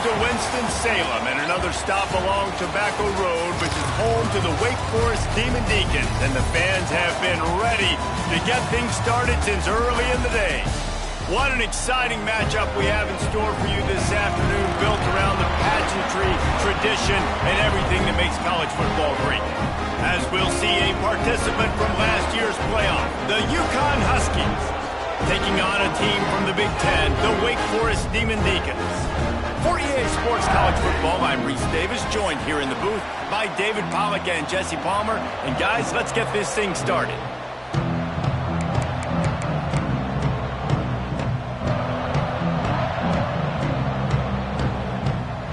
to Winston-Salem and another stop along Tobacco Road, which is home to the Wake Forest Demon Deacons. And the fans have been ready to get things started since early in the day. What an exciting matchup we have in store for you this afternoon, built around the pageantry, tradition, and everything that makes college football great. As we'll see a participant from last year's playoff, the UConn Huskies, taking on a team from the Big Ten, the Wake Forest Demon Deacons. For EA Sports College Football, I'm Reese Davis, joined here in the booth by David Pollack and Jesse Palmer. And guys, let's get this thing started.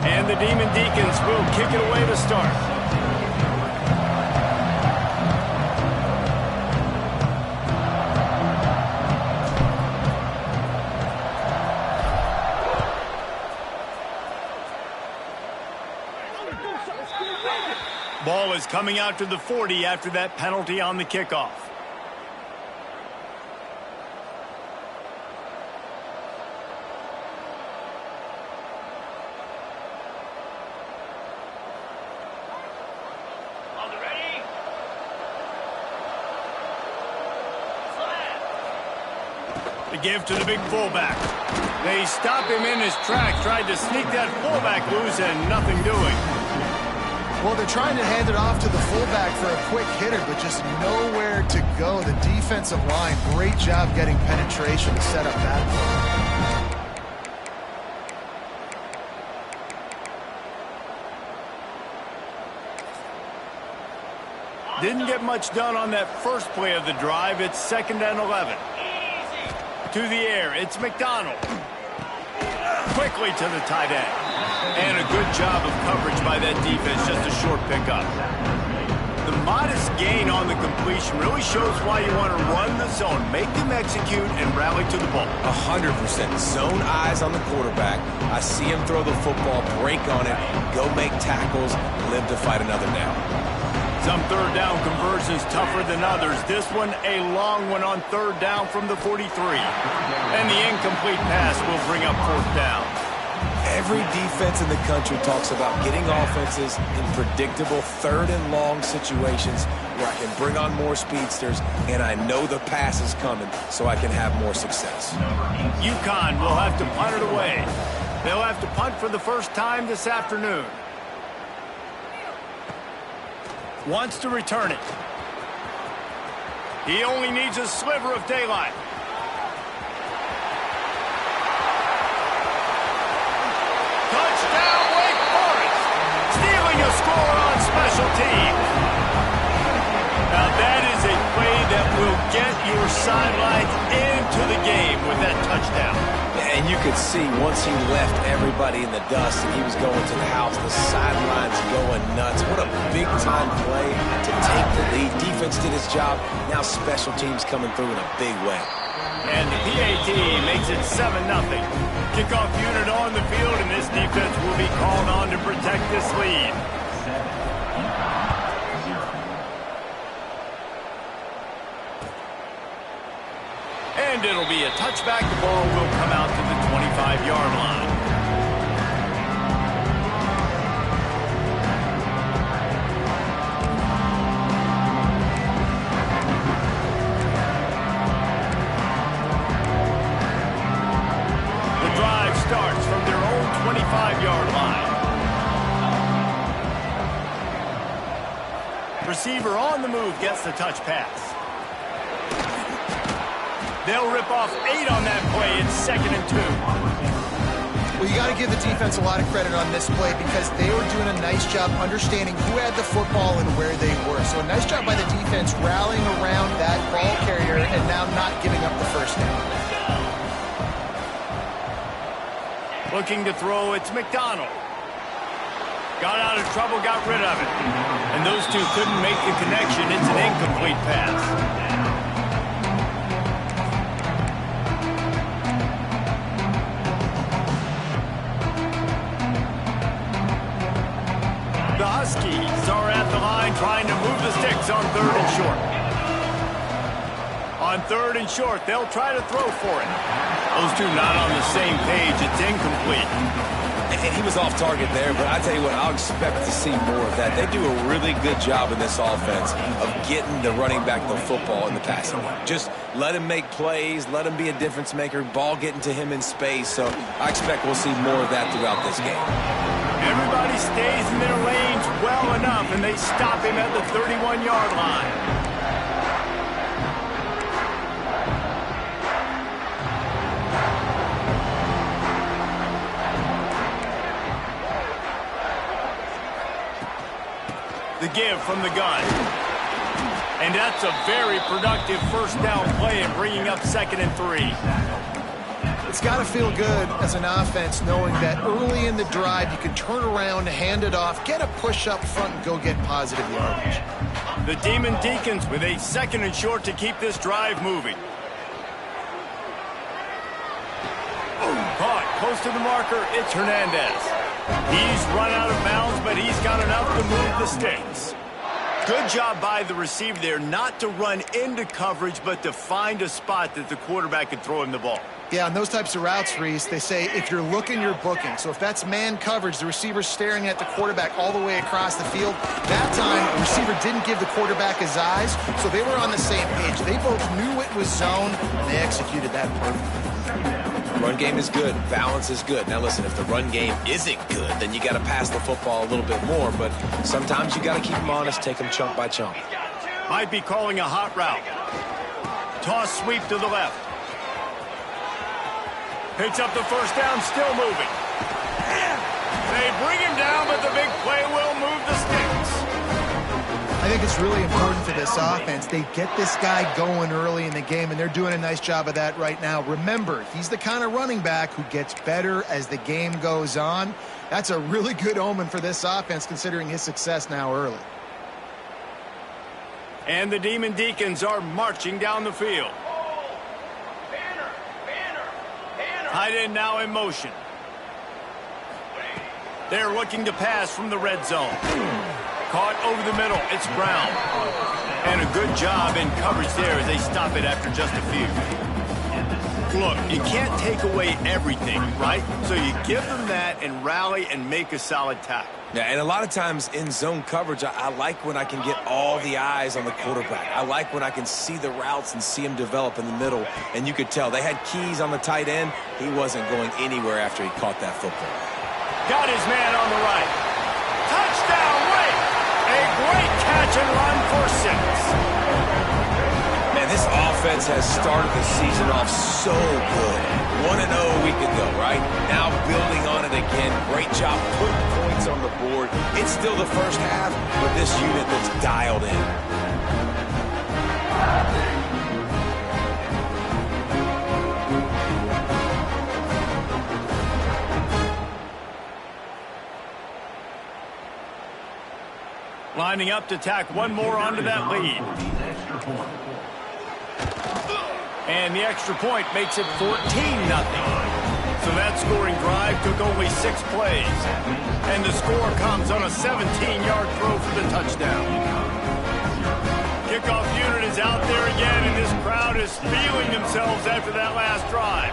And the Demon Deacons will kick it away to start. Ball is coming out to the 40 after that penalty on the kickoff. On the ready? The give to the big fullback. They stop him in his tracks, tried to sneak that fullback loose, and nothing doing. Well, they're trying to hand it off to the fullback for a quick hitter, but just nowhere to go. The defensive line, great job getting penetration to set up that play. Didn't get much done on that first play of the drive. It's 2nd and 11. To the air, it's McDonald. Quickly to the tight end. And a good job of coverage by that defense, just a short pickup. The modest gain on the completion really shows why you want to run the zone, make them execute, and rally to the ball. 100% zone eyes on the quarterback. I see him throw the football, break on it, go make tackles, live to fight another down. Some third down conversions tougher than others. This one, a long one on 3rd down from the 43. And the incomplete pass will bring up 4th down. Every defense in the country talks about getting offenses in predictable 3rd and long situations where I can bring on more speedsters and I know the pass is coming so I can have more success. UConn will have to punt it away. They'll have to punt for the first time this afternoon. Wants to return it. He only needs a sliver of daylight. Touchdown, Wake Forest! Stealing a score on special teams. Now that is a play that will get your sidelines into the game with that touchdown. And you could see once he left everybody in the dust and he was going to the house, the sidelines going nuts. What a big-time play to take the lead. Defense did his job. Now special teams coming through in a big way. And the PAT makes it 7-0. Kickoff unit on the field, and this defense will be called on to protect this lead. And it'll be a touchback. The ball will come out to the 25-yard line. The drive starts from their own 25-yard line. Receiver on the move gets the touch pass. They'll rip off 8 on that play. It's 2nd and 2. Well, you got to give the defense a lot of credit on this play because they were doing a nice job understanding who had the football and where they were. So a nice job by the defense rallying around that ball carrier and now not giving up the first down. Looking to throw, it's McDonald. Got out of trouble, got rid of it. And those two couldn't make the connection. It's an incomplete pass. The Huskies are at the line trying to move the sticks on 3rd and short. On 3rd and short, they'll try to throw for it. Those two not on the same page. It's incomplete. And he was off target there, but I tell you what, I'll expect to see more of that. They do a really good job in this offense of getting the running back the football in the passing game. Just let him make plays, let him be a difference maker, ball getting to him in space. So I expect we'll see more of that throughout this game. Everybody stays in their lanes well enough, and they stop him at the 31-yard line. The give from the gun. And that's a very productive first down play and bringing up 2nd and 3. It's got to feel good as an offense knowing that early in the drive you can turn around, hand it off, get a push up front, and go get positive yardage. The Demon Deacons with a 2nd and short to keep this drive moving. Caught close to the marker. It's Hernandez. He's run out of bounds, but he's got enough to move the sticks. Good job by the receiver there, not to run into coverage, but to find a spot that the quarterback could throw him the ball. Yeah, on those types of routes, Reese, they say if you're looking, you're booking. So if that's man coverage, the receiver's staring at the quarterback all the way across the field. That time, the receiver didn't give the quarterback his eyes, so they were on the same page. They both knew it was zone, and they executed that perfectly. Run game is good. Balance is good. Now, listen, if the run game isn't good, then you got to pass the football a little bit more. But sometimes you got to keep them honest, take them chunk by chunk. Might be calling a hot route. Toss sweep to the left. Picks up the first down, still moving. They bring him down, but the big play will move the sticks. I think it's really important for this offense. They get this guy going early in the game, and they're doing a nice job of that right now. Remember, he's the kind of running back who gets better as the game goes on. That's a really good omen for this offense, considering his success now early. And the Demon Deacons are marching down the field. Tight end now in motion. They're looking to pass from the red zone. Caught over the middle. It's Brown. And a good job in coverage there as they stop it after just a few. Look, you can't take away everything, right? So you give them that and rally and make a solid tackle. Yeah, and a lot of times in zone coverage, I like when I can get all the eyes on the quarterback. I like when I can see the routes and see him develop in the middle. And you could tell they had keys on the tight end. He wasn't going anywhere after he caught that football. Got his man on the right. Touchdown, Wake! A great catch and run for 6. Man, this offense has started the season off so good. 1-0 a week ago, right? Now building on it again. Great job putting points on the board. It's still the first half, but this unit looks dialed in. Lining up to tack one more onto that lead. And the extra point makes it 14-0. So that scoring drive took only 6 plays. And the score comes on a 17-yard throw for the touchdown. Kickoff unit is out there again, and this crowd is feeling themselves after that last drive.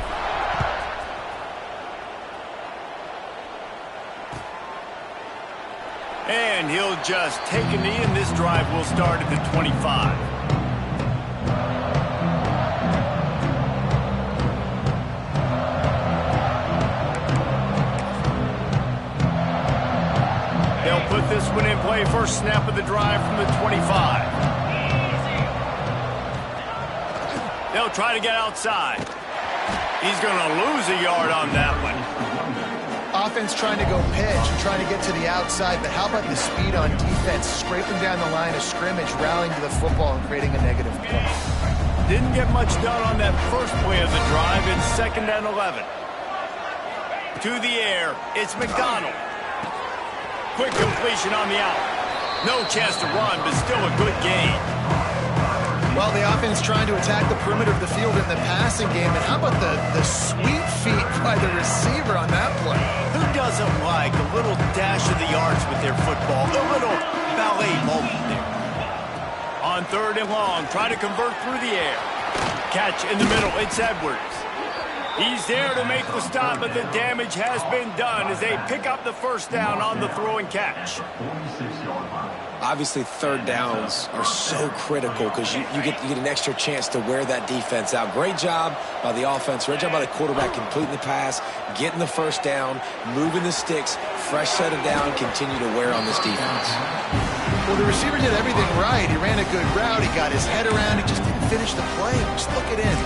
And he'll just take a knee, and this drive will start at the 25. They'll put this one in play. First snap of the drive from the 25. They'll try to get outside. He's going to lose a yard on that one. Offense trying to go pitch and trying to get to the outside, but how about the speed on defense, scraping down the line of scrimmage, rallying to the football and creating a negative play. Didn't get much done on that first play of the drive. It's 2nd and 11. To the air, it's McDonald. Quick completion on the out. No chance to run, but still a good gain. Well, the offense trying to attack the perimeter of the field in the passing game, and how about the sweet feet by the receiver on that play? Who doesn't like a little dash of the yards with their football? A little ballet moment there. On 3rd and long, try to convert through the air. Catch in the middle, it's Edwards. He's there to make the stop, but the damage has been done as they pick up the first down on the throw and catch. Obviously, third downs are so critical because you get an extra chance to wear that defense out. Great job by the offense. Great job by the quarterback completing the pass, getting the first down, moving the sticks, fresh set of down, continue to wear on this defense. Well, the receiver did everything right. He ran a good route. He got his head around. He just didn't finish the play. Just look it in.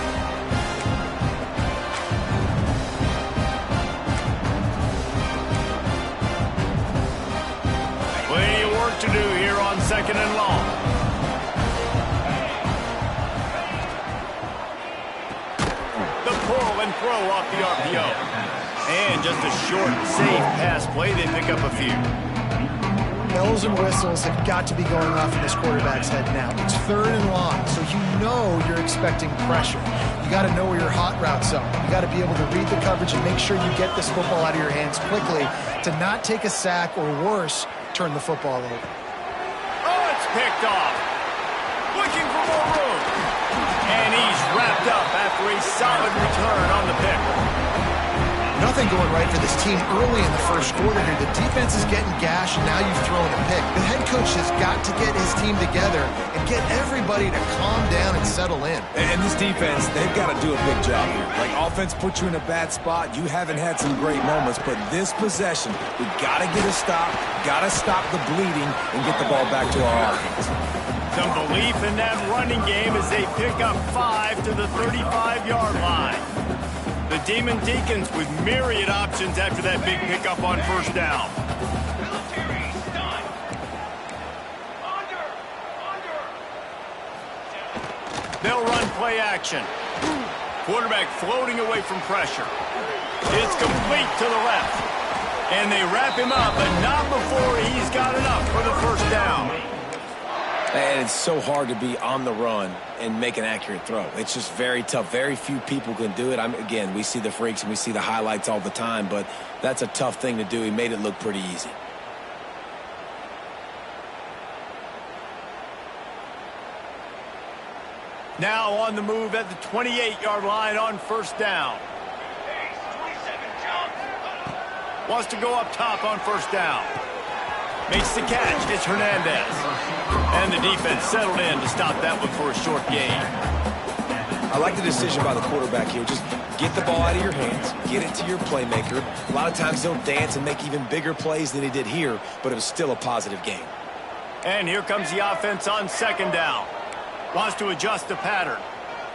Plenty of work to do here on 2nd and long. The pull and throw off the RPO. And just a short, safe pass play. They pick up a few. Bells and whistles have got to be going off in this quarterback's head now. It's 3rd and long, so you know you're expecting pressure. You got to know where your hot routes are. You got to be able to read the coverage and make sure you get this football out of your hands quickly to not take a sack or worse, turn the football over. Oh, it's picked off. Looking for more room. And he's wrapped up after a solid return on the pick. Nothing going right for this team early in the first quarter here. The defense is getting gashed, and now you've thrown a pick. The head coach has got to get his team together and get everybody to calm down and settle in. And this defense, they've got to do a big job here. Like, offense put you in a bad spot. You haven't had some great moments, but this possession, we got to get a stop, got to stop the bleeding, and get the ball back to our offense. Some belief in that running game as they pick up 5 to the 35-yard line. The Demon Deacons with myriad options after that big pickup on first down. They'll run play action. Quarterback floating away from pressure. It's complete to the left. And they wrap him up, but not before he's got enough for the first down. And it's so hard to be on the run and make an accurate throw. It's just very tough. Very few people can do it. Again, we see the freaks and we see the highlights all the time, but that's a tough thing to do. He made it look pretty easy. Now on the move at the 28-yard line on first down. Wants to go up top on first down. Makes the catch. It's Hernandez. And the defense settled in to stop that one for a short gain. I like the decision by the quarterback here. Just get the ball out of your hands, get it to your playmaker. A lot of times he'll dance and make even bigger plays than he did here, but it was still a positive game. And here comes the offense on second down. Wants to adjust the pattern.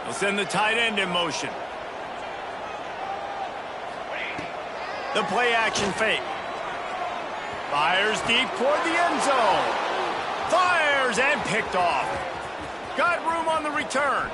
He'll send the tight end in motion. The play action fake. Fires deep toward the end zone. Fires and picked off. Got room on the return.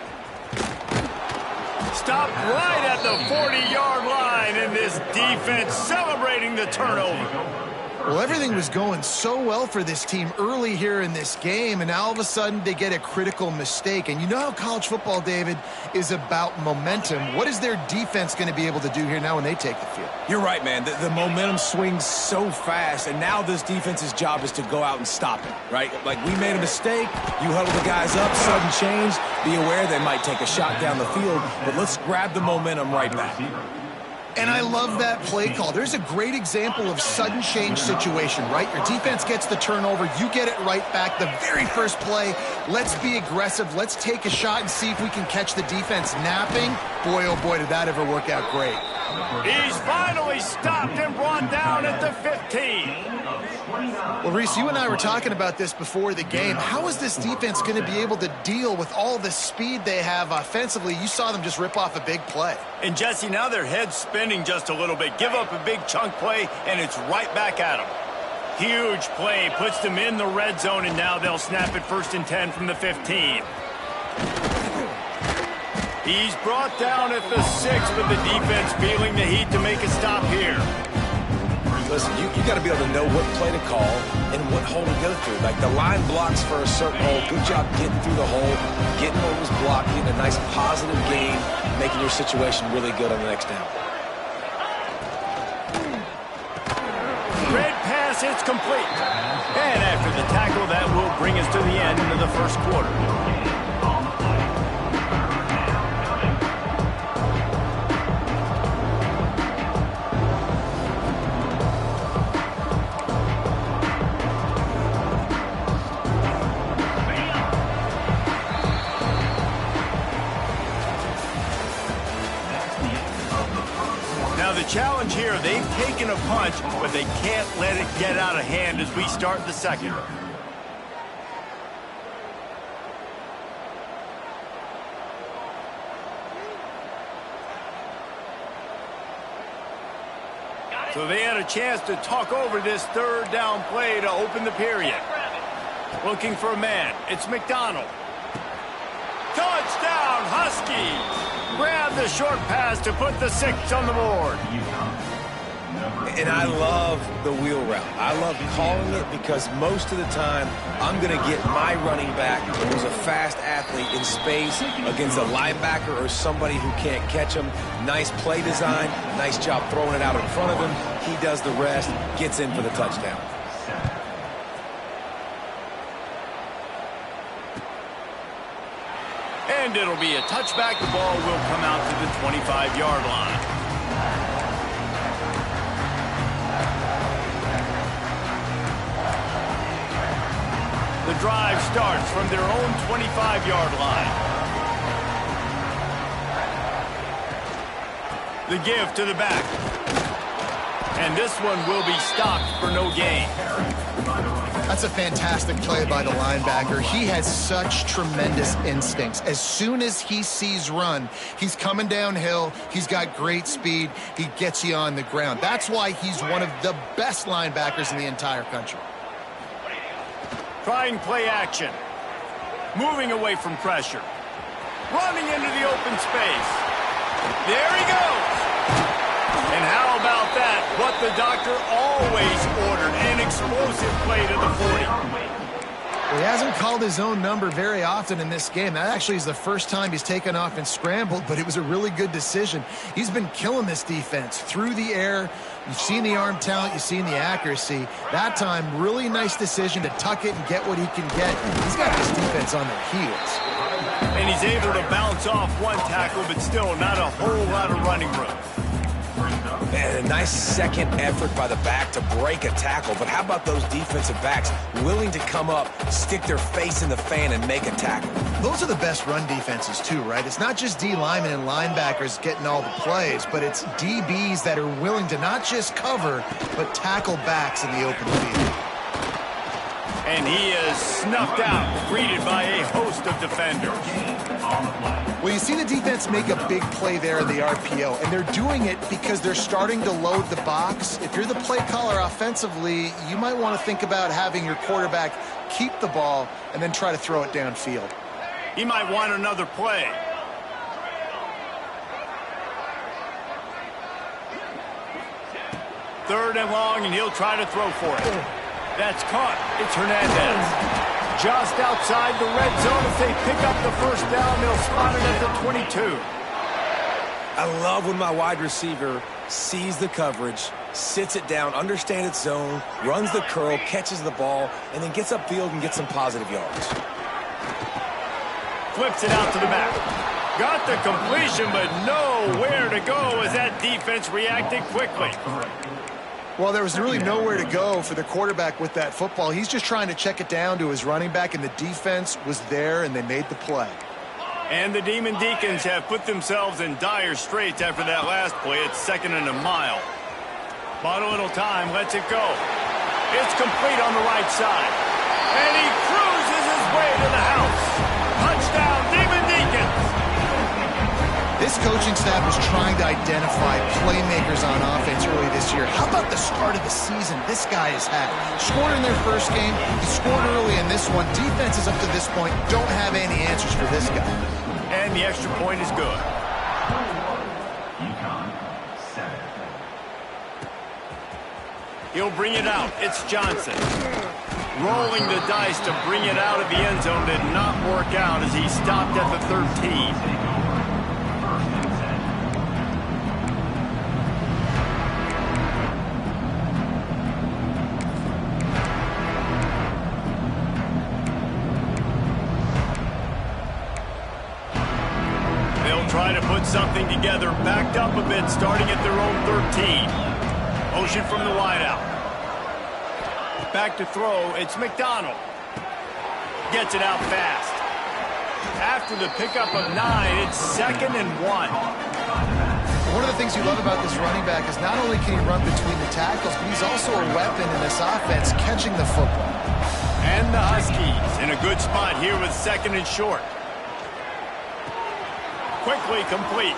Stopped right at the 40-yard line, and this defense celebrating the turnover. Well, everything was going so well for this team early here in this game, and now all of a sudden they get a critical mistake. And you know how college football, David, is about momentum. What is their defense going to be able to do here now when they take the field? You're right, man. The momentum swings so fast, and now this defense's job is to go out and stop it, right? Like, we made a mistake. You huddle the guys up, sudden change. Be aware they might take a shot down the field, but let's grab the momentum right back. And I love that play call. There's a great example of sudden change situation, right? Your defense gets the turnover. You get it right back. The very first play, let's be aggressive. Let's take a shot and see if we can catch the defense napping. Boy, oh boy, did that ever work out great. He's finally stopped and brought down at the 15. Well, Reese, you and I were talking about this before the game. How is this defense going to be able to deal with all the speed they have offensively? You saw them just rip off a big play. And, Jesse, now their head's spinning just a little bit. Give up a big chunk play, and it's right back at them. Huge play, puts them in the red zone, and now they'll snap it 1st and 10 from the 15. He's brought down at the 6, but the defense feeling the heat to make a stop here. Listen, you got to be able to know what play to call and what hole to go through. Like, the line blocks for a certain hole. Good job getting through the hole, getting what was blocked, getting a nice positive gain, making your situation really good on the next down. Red pass, it's complete. And after the tackle, that will bring us to the end of the first quarter. challenge here. They've taken a punch, but they can't let it get out of hand as we start the second. So they had a chance to talk over this third down play to open the period. Looking for a man. It's McDonald. Touchdown, Huskies! Grab the short pass to put the 6 on the board. And I love the wheel route. I love calling it because most of the time I'm going to get my running back who's a fast athlete in space against a linebacker or somebody who can't catch him. Nice play design, nice job throwing it out in front of him. He does the rest, gets in for the touchdown. And it'll be a touchback. The ball will come out to the 25-yard line. The drive starts from their own 25-yard line. The give to the back. And this one will be stopped for no gain. That's a fantastic play by the linebacker. He has such tremendous instincts. As soon as he sees run, he's coming downhill. He's got great speed. He gets you on the ground. That's why he's one of the best linebackers in the entire country. Trying play action. Moving away from pressure. Running into the open space. There he goes. And how about that? What the doctor always ordered. An explosive play to the 40. Well, he hasn't called his own number very often in this game. That actually is the first time he's taken off and scrambled, but it was a really good decision. He's been killing this defense through the air. You've seen the arm talent, you've seen the accuracy. That time, really nice decision to tuck it and get what he can get. He's got this defense on their heels. And he's able to bounce off one tackle, but still not a whole lot of running room. And a nice second effort by the back to break a tackle. But how about those defensive backs willing to come up, stick their face in the fan, and make a tackle? Those are the best run defenses, too, right? It's not just D linemen and linebackers getting all the plays, but it's DBs that are willing to not just cover, but tackle backs in the open field. And he is snuffed out, greeted by a host of defenders. Well, you see the defense make a big play there in the RPO, and they're doing it because they're starting to load the box. If you're the play caller offensively, you might want to think about having your quarterback keep the ball and then try to throw it downfield. He might want another play. Third and long, and he'll try to throw for it. That's caught. It's Hernandez. Just outside the red zone. If they pick up the first down, they'll spot it at the 22. I love when my wide receiver sees the coverage, sits it down, understands its zone, runs the curl, catches the ball, and then gets upfield and gets some positive yards. Flips it out to the back. Got the completion, but nowhere to go as that defense reacted quickly. Well, there was really nowhere to go for the quarterback with that football. He's just trying to check it down to his running back, and the defense was there, and they made the play. And the Demon Deacons have put themselves in dire straits after that last play. It's 2nd and a mile. Bought a little time, lets it go. It's complete on the right side. And he cruises his way to the house. Touchdown, Demon Deacons! This coaching staff was trying to identify playmakers on offense early this year. How about the start of the season this guy has had? Scored in their first game. He scored early in this one. Defenses up to this point don't have any answers for this guy. And the extra point is good. He'll bring it out. It's Johnson. Rolling the dice to bring it out of the end zone did not work out as he stopped at the 13. Try to put something together, backed up a bit, starting at their own 13. Motion from the wideout. Back to throw, it's McDonald. Gets it out fast. After the pickup of 9, it's 2nd and 1. One of the things you love about this running back is not only can he run between the tackles, but he's also a weapon in this offense catching the football. And the Huskies in a good spot here with 2nd and short. Quickly complete.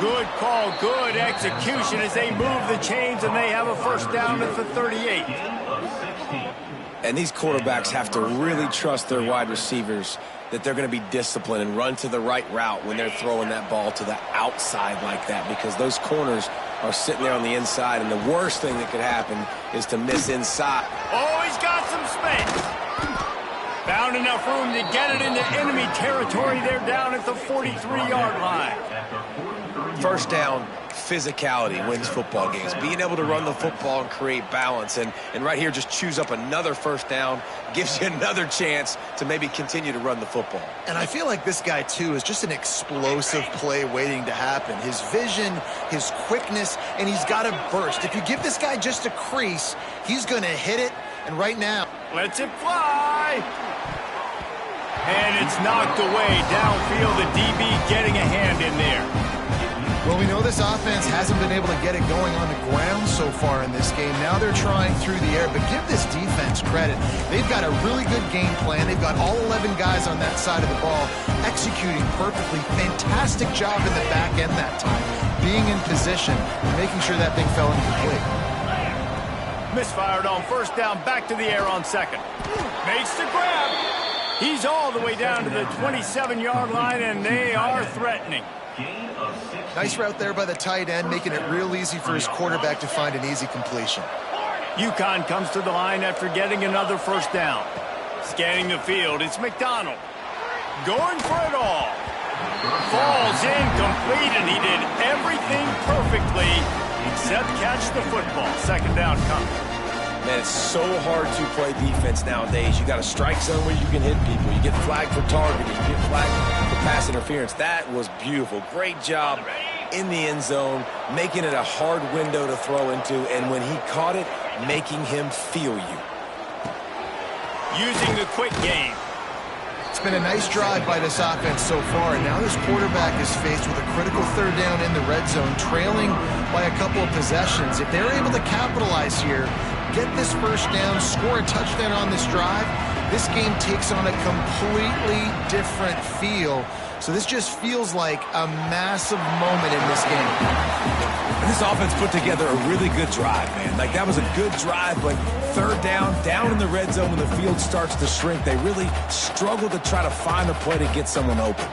Good call, good execution as they move the chains, and they have a first down at the 38. And these quarterbacks have to really trust their wide receivers that they're going to be disciplined and run to the right route when they're throwing that ball to the outside like that, because those corners are sitting there on the inside, and the worst thing that could happen is to miss inside. Oh, he's got some space. Found enough room to get it into enemy territory. They're down at the 43-yard line. First down, physicality wins football games. Being able to run the football and create balance. And right here, just choose up another first down, gives you another chance to maybe continue to run the football. And I feel like this guy, too, is just an explosive play waiting to happen. His vision, his quickness, and he's got a burst. If you give this guy just a crease, he's going to hit it. And right now, lets it fly. And it's knocked away downfield. The DB getting a hand in there. Well, we know this offense hasn't been able to get it going on the ground so far in this game. Now they're trying through the air, but give this defense credit. They've got a really good game plan. They've got all 11 guys on that side of the ball executing perfectly. Fantastic job in the back end that time, being in position and making sure that thing fell incomplete. Misfired on first down, back to the air on 2nd. Makes the grab. He's all the way down to the 27-yard line, and they are threatening. Nice route there by the tight end, making it real easy for his quarterback to find an easy completion. UConn comes to the line after getting another first down. Scanning the field, it's McDonald. Going for it all. Falls incomplete, and he did everything perfectly except catch the football. 2nd down comes. Man, it's so hard to play defense nowadays. You got a strike zone where you can hit people. You get flagged for targeting. You get flagged for pass interference. That was beautiful. Great job in the end zone, making it a hard window to throw into, and when he caught it, making him feel you. Using the quick game. It's been a nice drive by this offense so far, and now this quarterback is faced with a critical 3rd down in the red zone, trailing by a couple of possessions. If they're able to capitalize here, get this first down, score a touchdown on this drive, this game takes on a completely different feel. So this just feels like a massive moment in this game. And this offense put together a really good drive, man. Like, that was a good drive, but 3rd down in the red zone when the field starts to shrink, they really struggle to try to find a play to get someone open.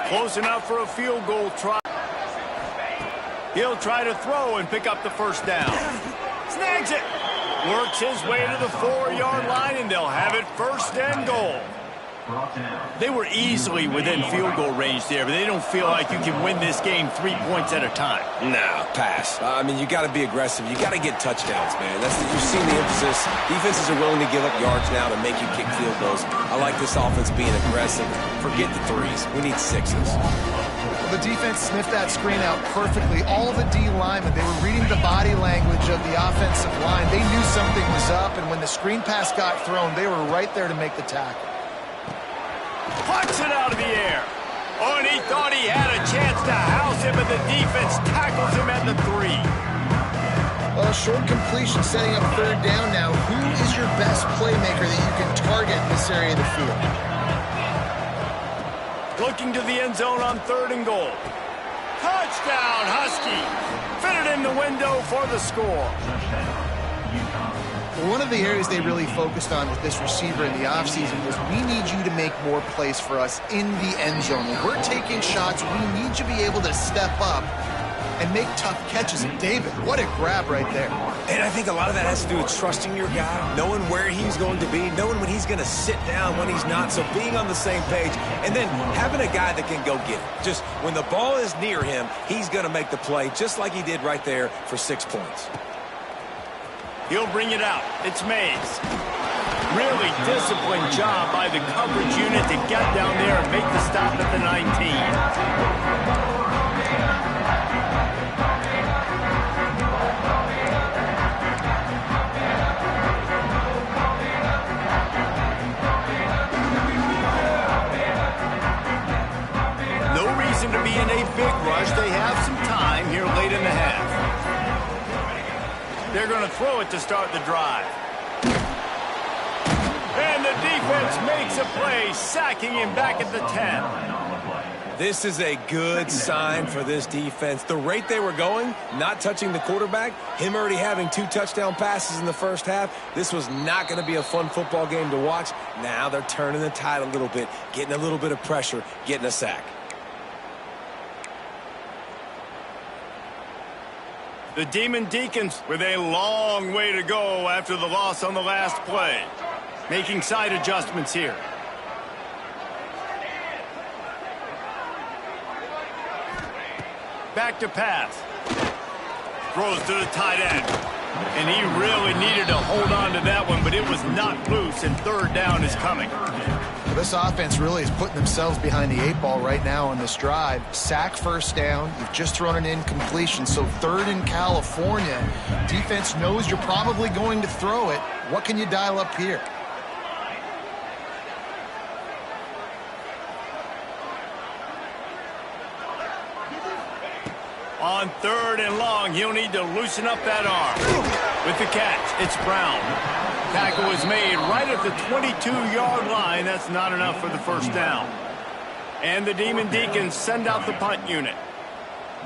Close enough for a field goal try. He'll try to throw and pick up the first down. Snags it. Works his way to the 4-yard line, and they'll have it 1st and goal. They were easily within field goal range there, but they don't feel like you can win this game 3 points at a time. No, pass. I mean, you got to be aggressive. You got to get touchdowns, man. You've seen the emphasis. Defenses are willing to give up yards now to make you kick field goals. I like this offense being aggressive. Forget the 3s. We need 6s. The defense sniffed that screen out perfectly. All the D linemen, they were reading the body language of the offensive line. They knew something was up, and when the screen pass got thrown, they were right there to make the tackle. Plucks it out of the air. Oh, and he thought he had a chance to house him, but the defense tackles him at the 3. Well, short completion setting up 3rd down now. Who is your best playmaker that you can target in this area of the field? Looking to the end zone on 3rd and goal. Touchdown, Husky. Fitted in the window for the score. One of the areas they really focused on with this receiver in the offseason was, we need you to make more plays for us in the end zone. When we're taking shots, we need you to be able to step up and make tough catches. And David, what a grab right there. And I think a lot of that has to do with trusting your guy, knowing where he's going to be, knowing when he's going to sit down, when he's not, so being on the same page, and then having a guy that can go get it. Just when the ball is near him, he's going to make the play, just like he did right there for 6 points. He'll bring it out. It's Mays. Really disciplined job by the coverage unit to get down there and make the stop at the 19. They're going to throw it to start the drive. And the defense makes a play, sacking him back at the 10. This is a good sign for this defense. The rate they were going, not touching the quarterback, him already having 2 touchdown passes in the first half, this was not going to be a fun football game to watch. Now they're turning the tide a little bit, getting a little bit of pressure, getting a sack. The Demon Deacons with a long way to go after the loss on the last play. Making side adjustments here. Back to pass. Throws to the tight end. And he really needed to hold on to that one, but it was not loose, and third down is coming. This offense really is putting themselves behind the 8 ball right now on this drive. Sack first down. You've just thrown an incompletion, so third in California. Defense knows you're probably going to throw it. What can you dial up here? On third and long, he'll need to loosen up that arm. With the catch, it's Brown. Tackle was made right at the 22-yard line. That's not enough for the first down. And the Demon Deacons send out the punt unit.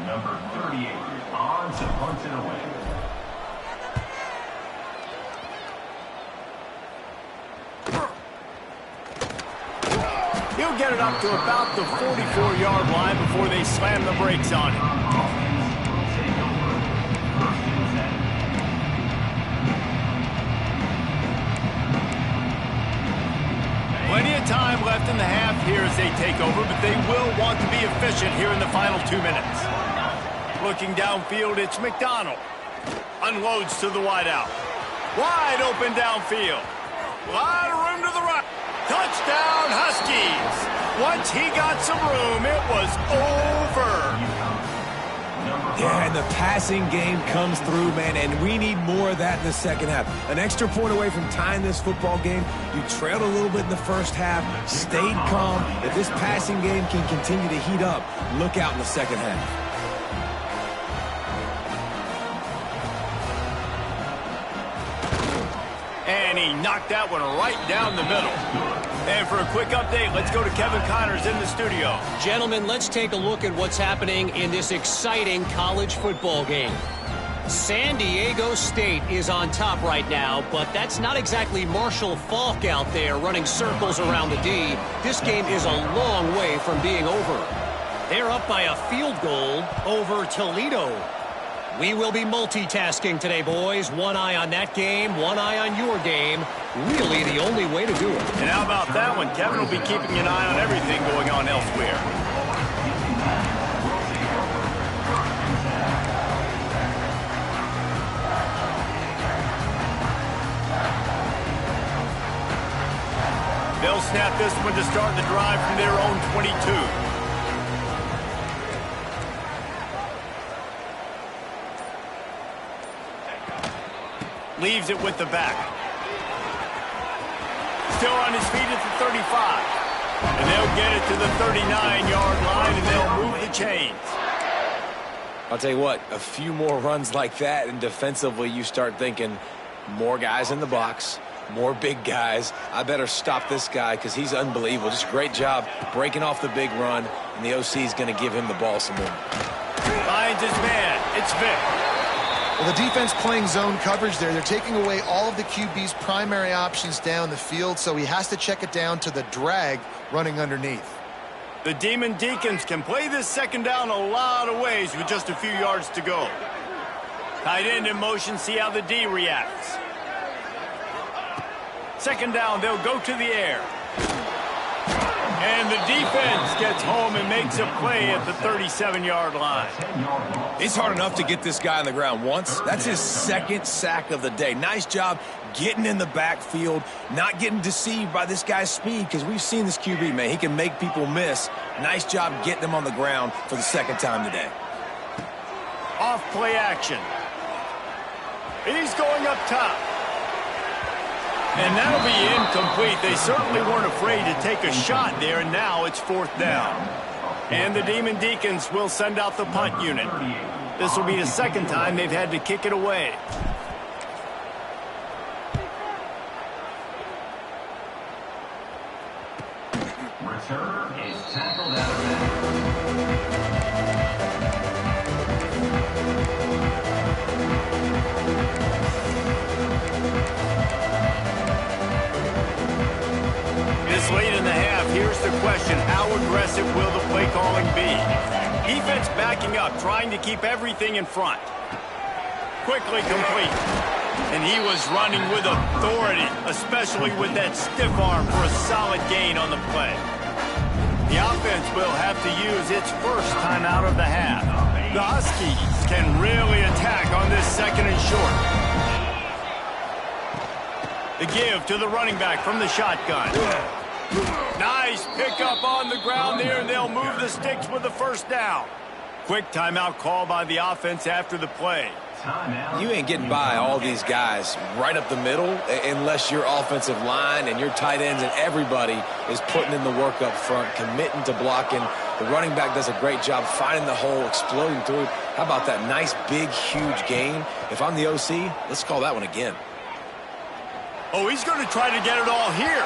Number 38 on to punt it away. He'll get it up to about the 44-yard line before they slam the brakes on him. Plenty of time left in the half here as they take over, but they will want to be efficient here in the final 2 minutes. Looking downfield, it's McDonald. Unloads to the wideout. Wide open downfield. A lot of room to the right. Touchdown, Huskies. Once he got some room, it was over. Yeah, and the passing game comes through, man, and we need more of that in the second half. An extra point away from tying this football game. You trailed a little bit in the first half, stayed calm. If this passing game can continue to heat up, look out in the second half. And he knocked that one right down the middle. And for a quick update, let's go to Kevin Connors in the studio. Gentlemen, let's take a look at what's happening in this exciting college football game. San Diego State is on top right now, but that's not exactly Marshall Faulk out there running circles around the D. This game is a long way from being over. They're up by a field goal over Toledo. We will be multitasking today, boys. One eye on that game, one eye on your game. Really the only way to do it. And how about that one? Kevin will be keeping an eye on everything going on elsewhere. They'll snap this one to start the drive from their own 22. Leaves it with the back. Still on his feet at the 35. And they'll get it to the 39-yard line, and they'll move the chains. I'll tell you what, a few more runs like that, and defensively you start thinking more guys in the box, more big guys. I better stop this guy because he's unbelievable. Just a great job breaking off the big run, and the OC is going to give him the ball some more. Finds his man. It's Vic. Well, the defense playing zone coverage there. They're taking away all of the QB's primary options down the field, so he has to check it down to the drag running underneath. The Demon Deacons can play this second down a lot of ways with just a few yards to go. Tight end in motion, see how the D reacts. Second down, they'll go to the air. And the defense gets home and makes a play at the 37-yard line. It's hard enough to get this guy on the ground once. That's his second sack of the day. Nice job getting in the backfield, not getting deceived by this guy's speed, because we've seen this QB, man. He can make people miss. Nice job getting him on the ground for the second time today. Off play action. He's going up top. And that'll be incomplete. They certainly weren't afraid to take a shot there, and now it's fourth down. And the Demon Deacons will send out the punt unit. This will be the second time they've had to kick it away. returner is tackled out of bounds. This late in the half, here's the question. How aggressive will the play calling be? Defense backing up, trying to keep everything in front. Quickly complete. And he was running with authority, especially with that stiff arm for a solid gain on the play. The offense will have to use its first timeout of the half. The Huskies can really attack on this second and short. The give to the running back from the shotgun. Nice pickup on the ground there, and they'll move the sticks with the first down. Quick timeout call by the offense after the play. You ain't getting by all these guys right up the middle unless your offensive line and your tight ends and everybody is putting in the work up front, committing to blocking. The running back does a great job finding the hole, exploding through. How about that nice, big, huge gain? If I'm the OC, let's call that one again. Oh, he's going to try to get it all here.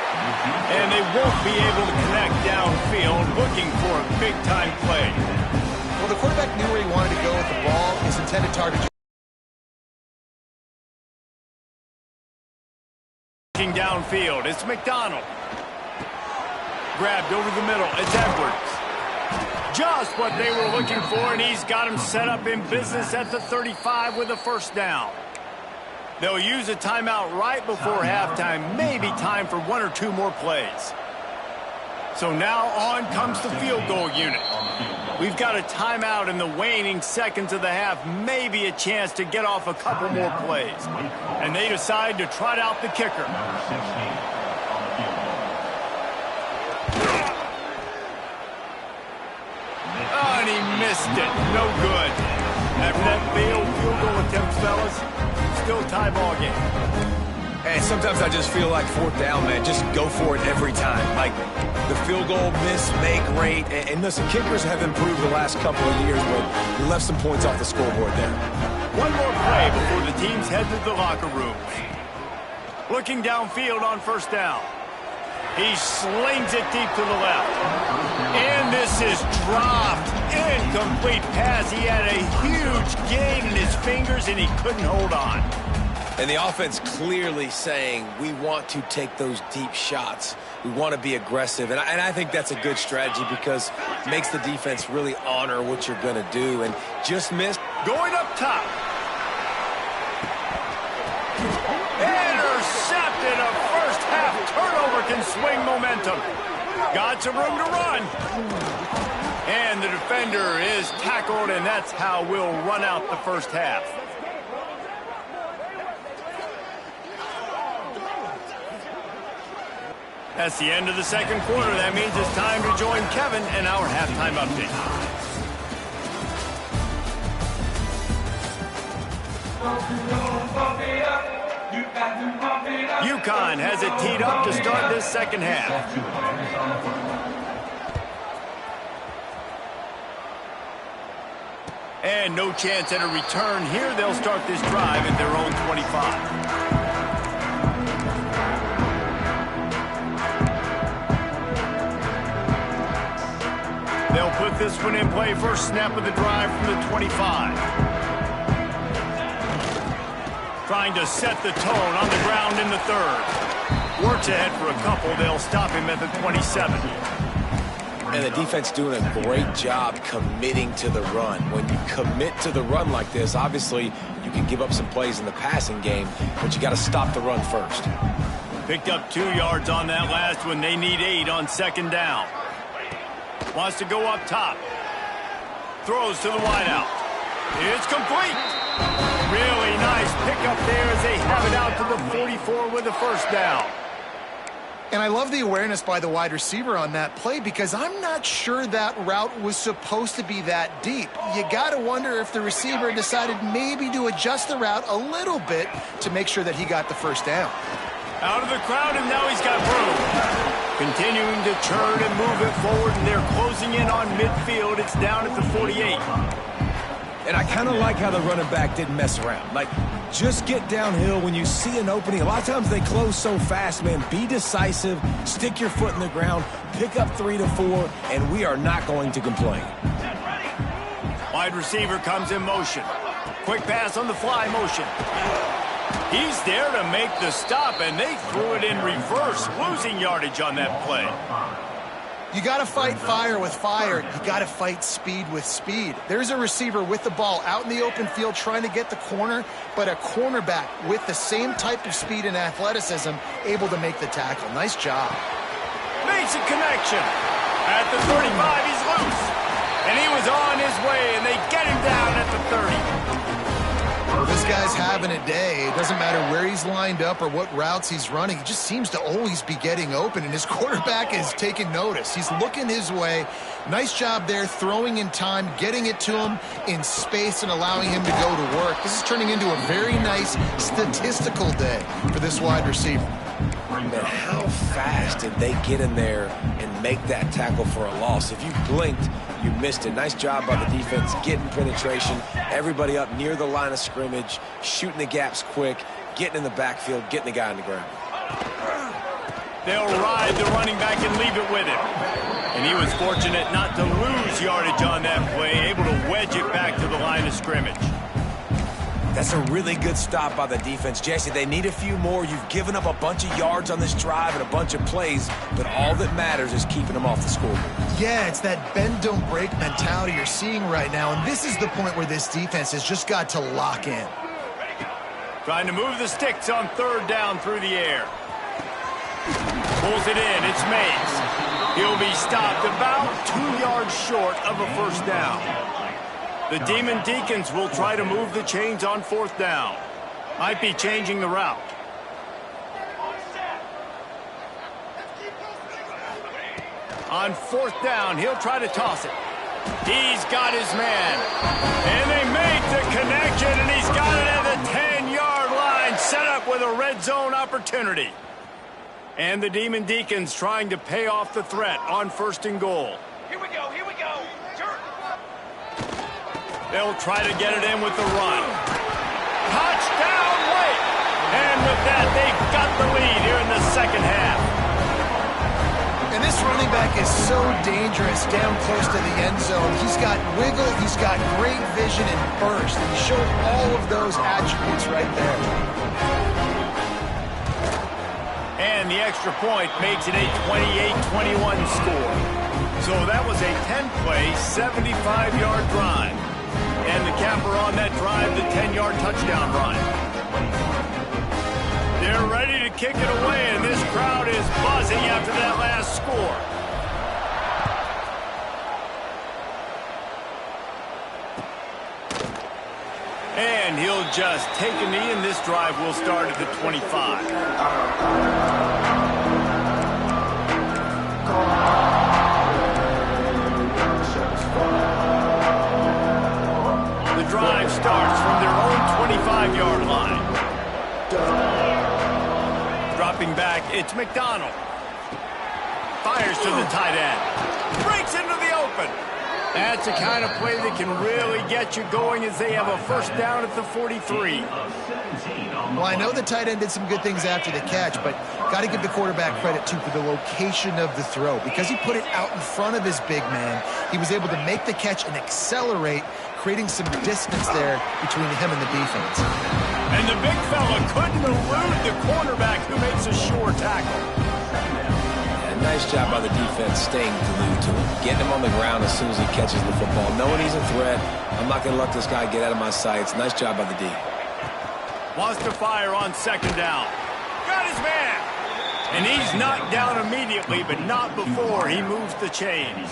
And they won't be able to connect downfield, looking for a big-time play. Well, the quarterback knew where he wanted to go with the ball. His intended target. Downfield, it's McDonald. Grabbed over the middle, it's Edwards. Just what they were looking for, and he's got him set up in business at the 35 with a first down. They'll use a timeout right before halftime, maybe time for one or two more plays. So now on comes the field goal unit. We've got a timeout in the waning seconds of the half, maybe a chance to get off a couple more plays. And they decide to trot out the kicker. Oh, and he missed it. No good. After that failed field goal attempt, fellas, still tie ball game. Hey, sometimes I just feel like fourth down, man. Just go for it every time. Like the field goal miss-make rate. And listen, kickers have improved the last couple of years, but we left some points off the scoreboard there. One more play before the teams head to the locker room. Looking downfield on first down. He slings it deep to the left. And this is dropped. Incomplete pass. He had a huge gain in his fingers, and he couldn't hold on. And the offense clearly saying, we want to take those deep shots. We want to be aggressive. And I think that's a good strategy because it makes the defense really honor what you're going to do. And just missed. Going up top. Intercepted. A first half turnover can swing momentum. Got some room to run. And the defender is tackled, and that's how we'll run out the first half. That's the end of the second quarter. That means it's time to join Kevin in our halftime update. UConn has it teed up to start this second half. And no chance at a return here. They'll start this drive at their own 25. They'll put this one in play. First snap of the drive from the 25. Trying to set the tone on the ground in the third. Works ahead for a couple. They'll stop him at the 27. And the defense doing a great job committing to the run. When you commit to the run like this, obviously you can give up some plays in the passing game, but you got to stop the run first. Picked up 2 yards on that last one. They need 8 on second down. Wants to go up top. Throws to the wideout. It's complete. Really nice pickup there as they have it out to the 44 with the first down. And I love the awareness by the wide receiver on that play because I'm not sure that route was supposed to be that deep. You got to wonder if the receiver decided maybe to adjust the route a little bit to make sure that he got the first down. Out of the crowd, and now he's got room. Continuing to turn and move it forward, and they're closing in on midfield. It's down at the 48. And I kind of like how the running back didn't mess around. Like, just get downhill when you see an opening. A lot of times they close so fast, man. Be decisive, stick your foot in the ground, pick up 3 to 4, and we are not going to complain. Wide receiver comes in motion. Quick pass on the fly motion. He's there to make the stop, and they threw it in reverse, losing yardage on that play. You got to fight fire with fire. You got to fight speed with speed. There's a receiver with the ball out in the open field trying to get the corner, but a cornerback with the same type of speed and athleticism able to make the tackle. Nice job. Makes a connection. At the 35, he's loose. And he was on his way, and they get him down at the 30. Well, this guy's having a day. It doesn't matter where he's lined up or what routes he's running. He just seems to always be getting open, and his quarterback is taking notice. He's looking his way. Nice job there, throwing in time, getting it to him in space and allowing him to go to work. This is turning into a very nice statistical day for this wide receiver. Man, how fast did they get in there and make that tackle for a loss? If you blinked, you missed it. Nice job by the defense, getting penetration, everybody up near the line of scrimmage, shooting the gaps quick, getting in the backfield, getting the guy on the ground. They'll ride the running back and leave it with him. And he was fortunate not to lose yardage on that play, able to wedge it back to the line of scrimmage. That's a really good stop by the defense. Jesse, they need a few more. You've given up a bunch of yards on this drive and a bunch of plays, but all that matters is keeping them off the scoreboard. Yeah, it's that bend, don't break mentality you're seeing right now, and this is the point where this defense has just got to lock in. Trying to move the sticks on 3rd down through the air. Pulls it in. It's Mays. He'll be stopped about 2 yards short of a 1st down. The Demon Deacons will try to move the chains on 4th down. Might be changing the route. On 4th down, he'll try to toss it. He's got his man. And they make the connection, and he's got it at the 10-yard line, set up with a red zone opportunity. And the Demon Deacons trying to pay off the threat on 1st and goal. Here we go, here we go. They'll try to get it in with the run. Touchdown, Wake! And with that, they've got the lead here in the 2nd half. And this running back is so dangerous down close to the end zone. He's got wiggle, he's got great vision and burst. And he showed all of those attributes right there. And the extra point makes it a 28-21 score. So that was a 10-play, 75-yard drive. And the capper on that drive, the 10-yard touchdown run. They're ready to kick it away, and this crowd is buzzing after that last score. And he'll just take a knee, and this drive will start at the 25. The drive starts from their own 25-yard line. Dropping back, it's McDonald. Fires to the tight end. Breaks into the open. That's the kind of play that can really get you going as they have a 1st down at the 43. Well, I know the tight end did some good things after the catch, but got to give the quarterback credit, too, for the location of the throw. Because he put it out in front of his big man, he was able to make the catch and accelerate, creating some distance there between him and the defense. And the big fella couldn't elude the cornerback who makes a sure tackle. And nice job by the defense staying glued to him, getting him on the ground as soon as he catches the football. Knowing he's a threat, I'm not going to let this guy get out of my sights. Nice job by the D. Wants to fire on 2nd down. Got his man. And he's knocked down immediately, but not before he moves the chains.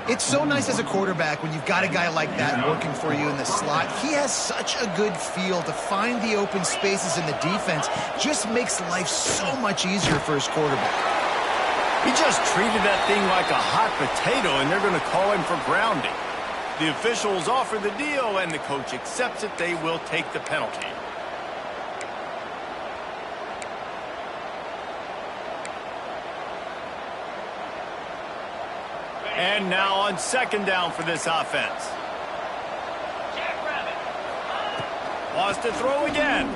It's so nice as a quarterback when you've got a guy like that working for you in the slot. He has such a good feel to find the open spaces in the defense. Just makes life so much easier for his quarterback. He just treated that thing like a hot potato, and they're going to call him for grounding. The officials offer the deal, and the coach accepts it. They will take the penalty. And now on 2nd down for this offense. Wants to throw again.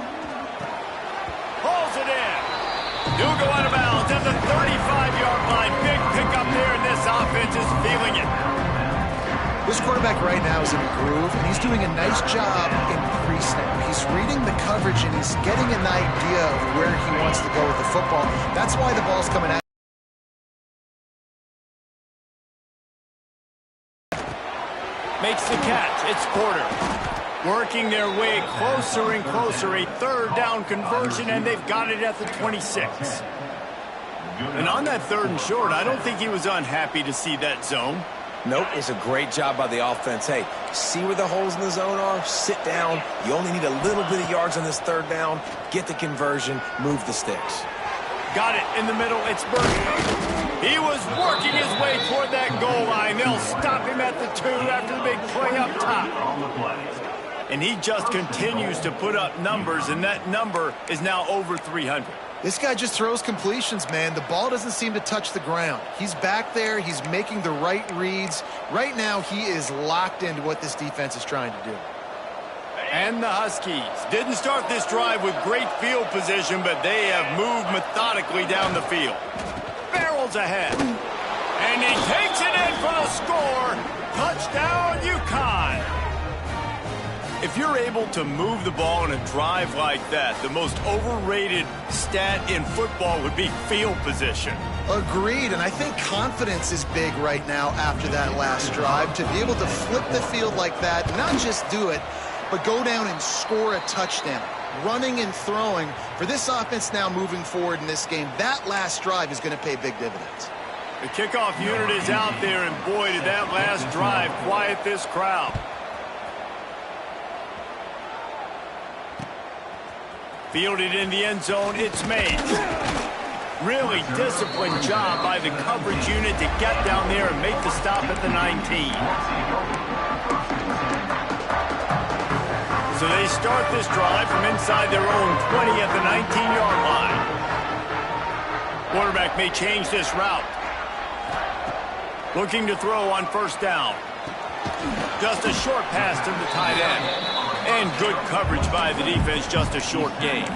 Pulls it in. He'll go out of bounds at the 35-yard line. Big pickup there, and this offense is feeling it. This quarterback right now is in a groove, and he's doing a nice job in pre-snap. He's reading the coverage, and he's getting an idea of where he wants to go with the football. That's why the ball's coming out. Makes the catch. It's Porter. Working their way closer and closer. A third down conversion, and they've got it at the 26. And on that third and short, I don't think he was unhappy to see that zone. Nope, it's a great job by the offense. Hey, see where the holes in the zone are? Sit down. You only need a little bit of yards on this third down. Get the conversion. Move the sticks. Got it in the middle. It's Burton. He was working his way toward that goal line. They'll stop him at the 2 after the big play up top. And he just continues to put up numbers, and that number is now over 300. This guy just throws completions, man. The ball doesn't seem to touch the ground. He's back there. He's making the right reads. Right now, he is locked into what this defense is trying to do. And the Huskies didn't start this drive with great field position, but they have moved methodically down the field. Barrels ahead. And he takes it in for the score. Touchdown, UConn. If you're able to move the ball in a drive like that, the most overrated stat in football would be field position. Agreed, and I think confidence is big right now after that last drive. To be able to flip the field like that, not just do it, but go down and score a touchdown. Running and throwing. For this offense now moving forward in this game, that last drive is going to pay big dividends. The kickoff unit is out there, and boy, did that last drive quiet this crowd. Fielded in the end zone, it's made. Really disciplined job by the coverage unit to get down there and make the stop at the 19. So they start this drive from inside their own 20 at the 19-yard line. Quarterback may change this route. Looking to throw on first down. Just a short pass to the tight end. And good coverage by the defense, just a short gain.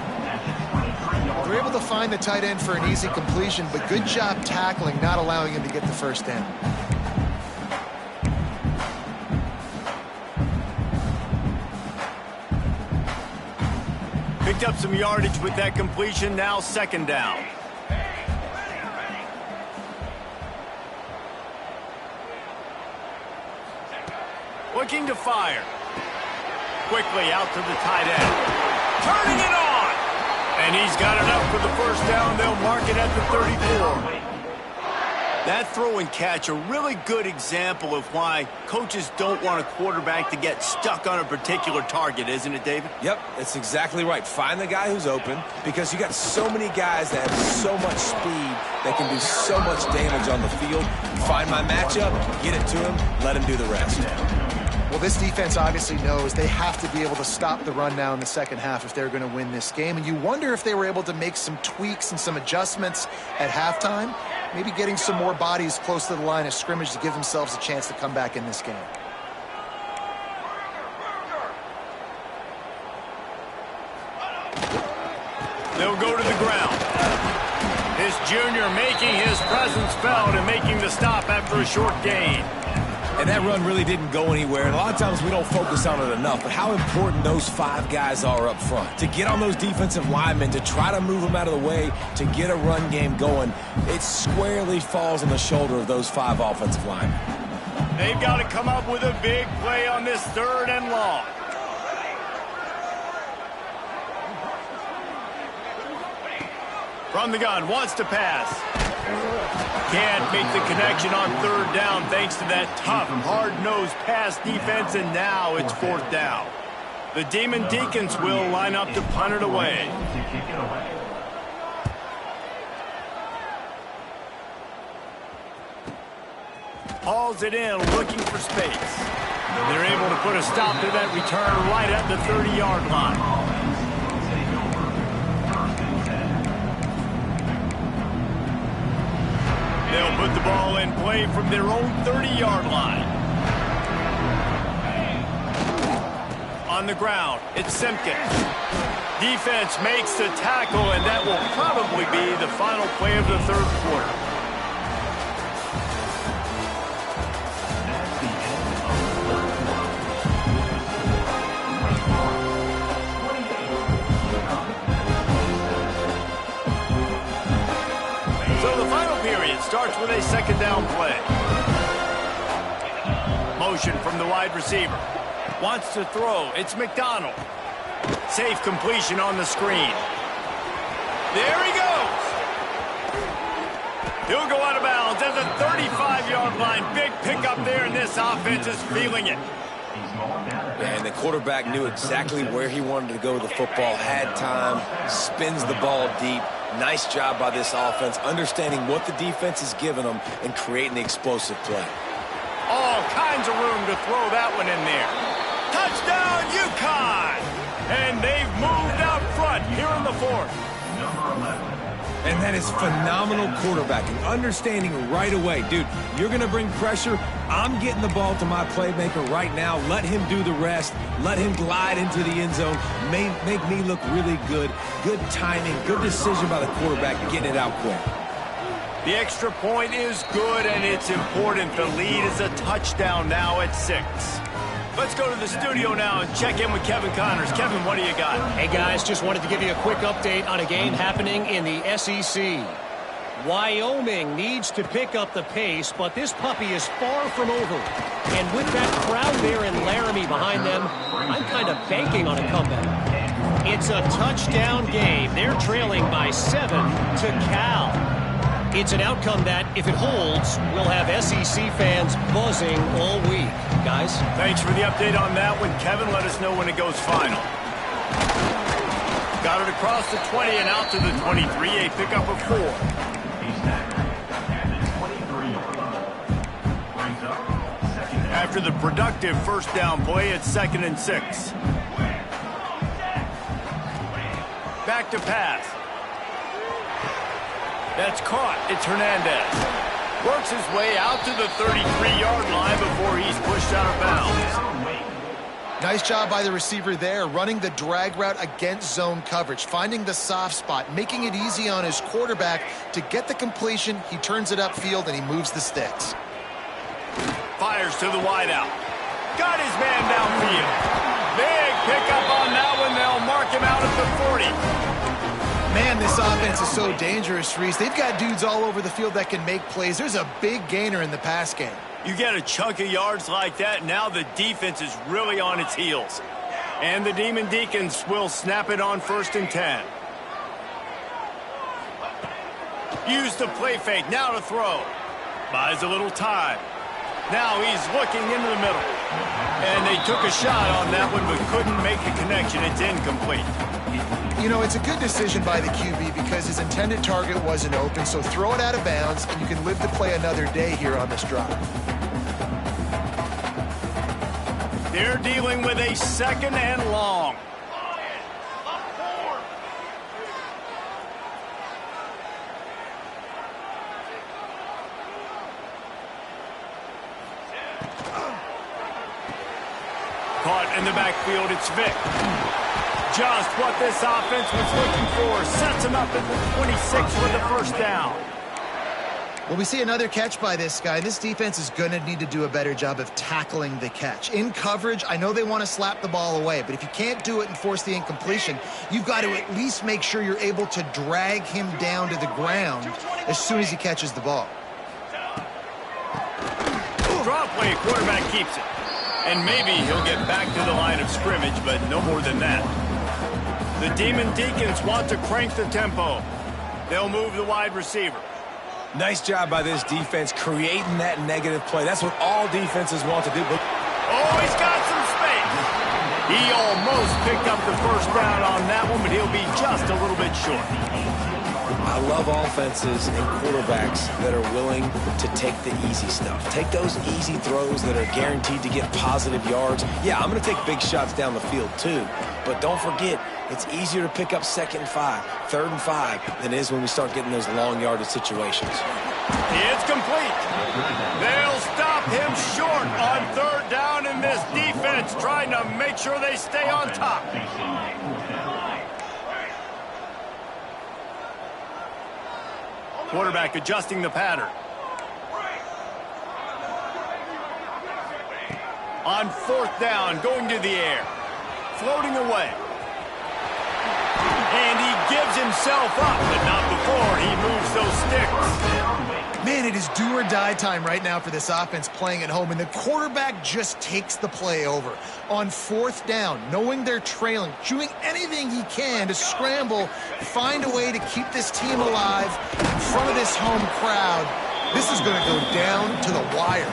They're able to find the tight end for an easy completion, but good job tackling, not allowing him to get the first down. Picked up some yardage with that completion, now second down. Looking to fire. Quickly out to the tight end. Turning it on! And he's got it up for the first down. They'll mark it at the 34. That throw and catch, a really good example of why coaches don't want a quarterback to get stuck on a particular target, isn't it, David? Yep, that's exactly right. Find the guy who's open, because you got so many guys that have so much speed that can do so much damage on the field. Find my matchup, get it to him, let him do the rest. Well, this defense obviously knows they have to be able to stop the run now in the second half if they're going to win this game. And you wonder if they were able to make some tweaks and some adjustments at halftime, maybe getting some more bodies close to the line of scrimmage to give themselves a chance to come back in this game. They'll go to the ground. This junior making his presence felt and making the stop after a short gain. And that run really didn't go anywhere, and a lot of times we don't focus on it enough, but how important those 5 guys are up front. To get on those defensive linemen, to try to move them out of the way, to get a run game going, it squarely falls on the shoulder of those 5 offensive linemen. They've got to come up with a big play on this third and long. From the gun, wants to pass. Can't make the connection on third down thanks to that tough, hard-nosed pass defense, and now it's fourth down. The Demon Deacons will line up to punt it away. Hauls it in, looking for space. They're able to put a stop to that return right at the 30-yard line. They'll put the ball in play from their own 30-yard line. On on the ground. It's Simpkins. Defense makes the tackle, and that will probably be the final play of the third quarter. So the final period starts with a second down play. Motion from the wide receiver. Wants to throw. It's McDonald. Safe completion on the screen. There he goes. He'll go out of bounds at the 35-yard line. Big pickup there, and this offense is feeling it. And the quarterback knew exactly where he wanted to go with the football, had time, spins the ball deep. Nice job by this offense, understanding what the defense is giving them and creating the explosive play. All kinds of room to throw that one in there. Touchdown, UConn! And they've moved out front here in the fourth. And that is phenomenal quarterbacking, understanding right away. Dude, you're going to bring pressure. I'm getting the ball to my playmaker right now. Let him do the rest. Let him glide into the end zone. Make me look really good. Good timing, good decision by the quarterback, getting it out quick. The extra point is good, and it's important. The lead is a touchdown now at 6. Let's go to the studio now and check in with Kevin Connors. Kevin, what do you got? Hey, guys, just wanted to give you a quick update on a game happening in the SEC. Wyoming needs to pick up the pace, but this puppy is far from over. And with that crowd there in Laramie behind them, I'm kind of banking on a comeback. It's a touchdown game. They're trailing by 7 to Cal. It's an outcome that, if it holds, will have SEC fans buzzing all week. Guys? Thanks for the update on that one. Kevin, let us know when it goes final. Got it across the 20 and out to the 23. A pickup of 4. After the productive first down play, it's 2nd and 6. Back to pass. That's caught. It's Hernandez. Works his way out to the 33-yard line before he's pushed out of bounds. Nice job by the receiver there, running the drag route against zone coverage, finding the soft spot, making it easy on his quarterback to get the completion. He turns it upfield, and he moves the sticks. Fires to the wideout. Got his man downfield. Big pickup on that one. They'll mark him out at the 40. Man, this offense is so dangerous, Reese. They've got dudes all over the field that can make plays. There's a big gainer in the pass game. You get a chunk of yards like that, now the defense is really on its heels. And the Demon Deacons will snap it on 1st and 10. Use the play fake, now to throw. Buys a little time. Now he's looking into the middle. And they took a shot on that one, but couldn't make the connection. It's incomplete. You know, it's a good decision by the QB because his intended target wasn't open, so throw it out of bounds, and you can live to play another day here on this drive. They're dealing with a 2nd and long. Caught in the backfield, it's Vic. Just what this offense was looking for. Sets him up at the 26 with the first down. Well, we see another catch by this guy. This defense is going to need to do a better job of tackling the catch. In coverage, I know they want to slap the ball away, but if you can't do it and force the incompletion, you've got to at least make sure you're able to drag him down to the ground as soon as he catches the ball. Draw play, quarterback keeps it. And maybe he'll get back to the line of scrimmage, but no more than that. The Demon Deacons want to crank the tempo. They'll move the wide receiver. Nice job by this defense creating that negative play. That's what all defenses want to do. But oh, he's got some space. He almost picked up the first down on that one, but he'll be just a little bit short. I love offenses and quarterbacks that are willing to take the easy stuff. Take those easy throws that are guaranteed to get positive yards. Yeah, I'm going to take big shots down the field too. But don't forget, it's easier to pick up 2nd and 5, 3rd and 5 than it is when we start getting those long yardage situations. It's complete. They'll stop him short on 3rd down, and this defense defense trying to make sure they stay on top. Quarterback adjusting the pattern. On 4th down, going to the air. Floating away. And he gives himself up, but not before he moves those sticks. Man, it is do or die time right now for this offense playing at home, and the quarterback just takes the play over. On 4th down, knowing they're trailing, doing anything he can to scramble, find a way to keep this team alive in front of this home crowd. This is going to go down to the wire.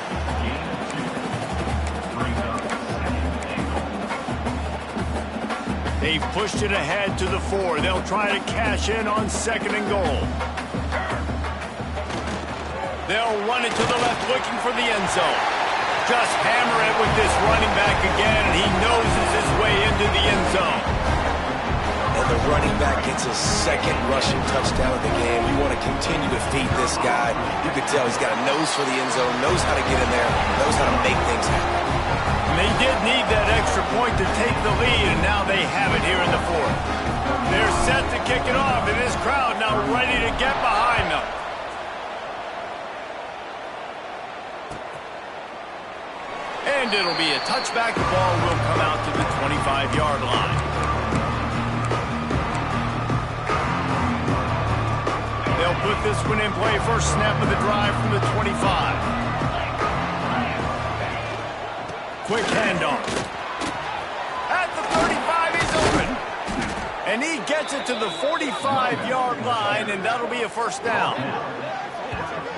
They've pushed it ahead to the 4. They'll try to cash in on 2nd and goal. They'll run it to the left, looking for the end zone. Just hammer it with this running back again, and he noses his way into the end zone. And the running back gets his 2nd rushing touchdown of the game. You want to continue to feed this guy. You can tell he's got a nose for the end zone, knows how to get in there, knows how to make things happen. And they did need that extra point to take the lead, and now they have it here in the 4th. They're set to kick it off, and this crowd now ready to get behind them. And it'll be a touchback. The ball will come out to the 25-yard line. They'll put this one in play. First snap of the drive from the 25. Quick handoff. At the 35, he's open. And he gets it to the 45-yard line, and that'll be a first down.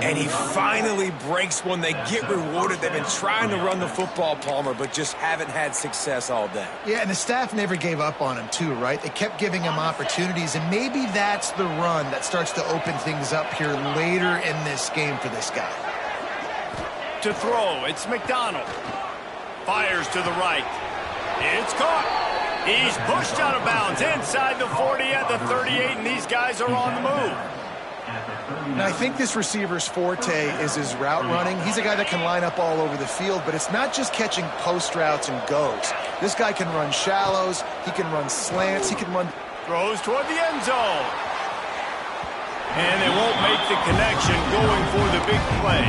And he finally breaks one. They get rewarded. They've been trying to run the football, Palmer, but just haven't had success all day. Yeah, and the staff never gave up on him, too, right? They kept giving him opportunities, and maybe that's the run that starts to open things up here later in this game for this guy. To throw, it's McDonald. Fires to the right. It's caught. He's pushed out of bounds inside the 40 at the 38, and these guys are on the move. Now, I think this receiver's forte is his route running. He's a guy that can line up all over the field, but it's not just catching post routes and goes. This guy can run shallows. He can run slants. He can run... Throws toward the end zone. And they won't make the connection going for the big play.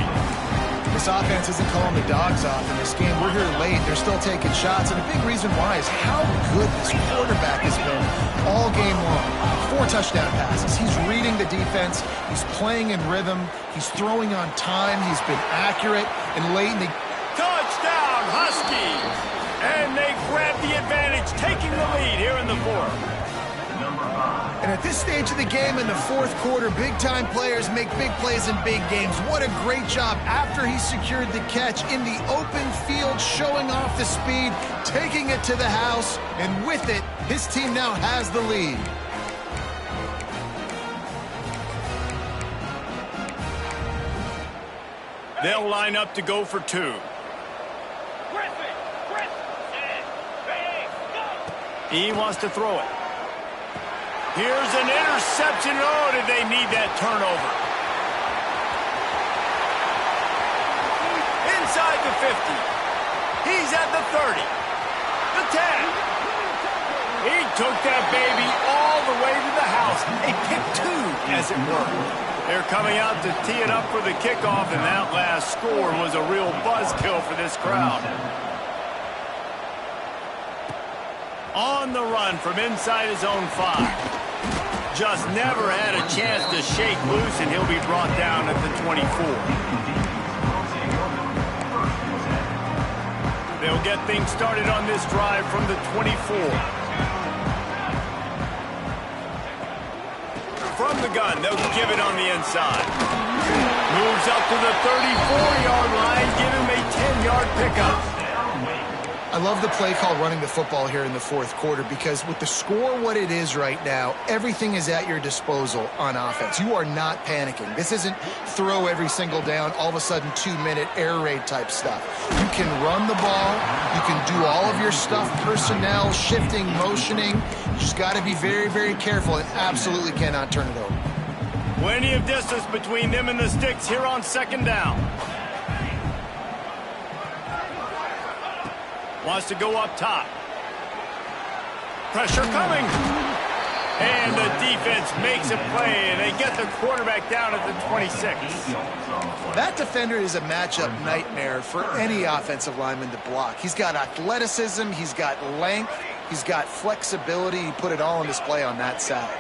This offense isn't calling the dogs off in this game. We're here late. They're still taking shots, and a big reason why is how good this quarterback has been all game long. 4 touchdown passes. He's reading the defense. He's playing in rhythm. He's throwing on time. He's been accurate. And late in the... Touchdown, Huskies! And they grab the advantage, taking the lead here in the 4th. And at this stage of the game in the 4th quarter, big-time players make big plays in big games. What a great job after he secured the catch in the open field, showing off the speed, taking it to the house, and with it, his team now has the lead. They'll line up to go for 2. He wants to throw it. Here's an interception. Oh, did they need that turnover? Inside the 50. He's at the 30. The 10. He took that baby all the way to the house. A pick 2, as it were. They're coming out to tee it up for the kickoff, and that last score was a real buzzkill for this crowd. On the run from inside his own 5. Just never had a chance to shake loose, and he'll be brought down at the 24. They'll get things started on this drive from the 24. From the gun, they'll give it on the inside. Moves up to the 34-yard line, give him a 10-yard pickup. I love the play call running the football here in the 4th quarter because with the score what it is right now, everything is at your disposal on offense. You are not panicking. This isn't throw every single down, all of a sudden 2-minute air raid type stuff. You can run the ball. You can do all of your stuff, personnel, shifting, motioning. You just got to be very, very careful and absolutely cannot turn it over. Plenty of distance between them and the sticks here on 2nd down. Wants to go up top. Pressure coming. And the defense makes a play, and they get the quarterback down at the 26. That defender is a matchup nightmare for any offensive lineman to block. He's got athleticism, he's got length, he's got flexibility. He put it all on display on that sack.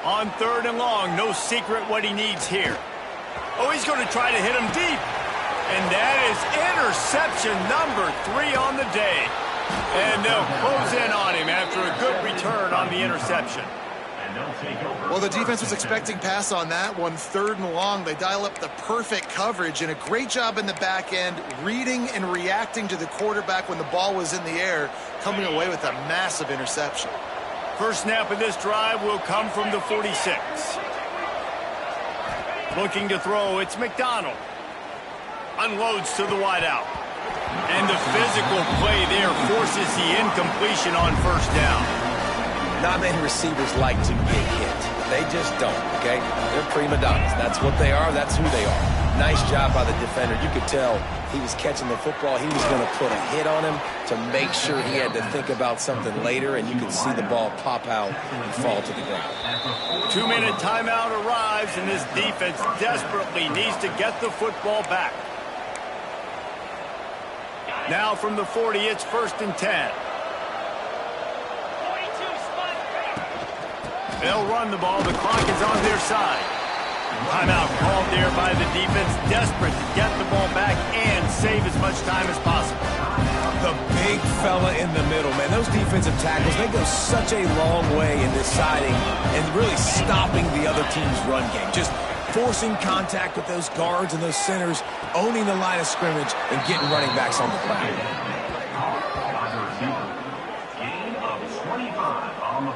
On 3rd and long, no secret what he needs here. Oh, he's going to try to hit him deep. And that is interception number 3 on the day. And they'll close in on him after a good return on the interception. Well, the defense was expecting pass on that one. 3rd and long, they dial up the perfect coverage and a great job in the back end, reading and reacting to the quarterback when the ball was in the air, coming away with a massive interception. First snap of this drive will come from the 46. Looking to throw, it's McDonald. Unloads to the wideout. And the physical play there forces the incompletion on 1st down. Not many receivers like to get hit. They just don't, okay? They're prima donnas. That's what they are. That's who they are. Nice job by the defender. You could tell he was catching the football. He was going to put a hit on him to make sure he had to think about something later, and you could see the ball pop out and fall to the ground. 2-minute timeout arrives, and this defense desperately needs to get the football back. Now from the 40, it's 1st and 10. They'll run the ball. The clock is on their side. Timeout called there by the defense, desperate to get the ball back and save as much time as possible. The big fella in the middle, man. Those defensive tackles, they go such a long way in deciding and really stopping the other team's run game. Just forcing contact with those guards and those centers, owning the line of scrimmage, and getting running backs on the ground.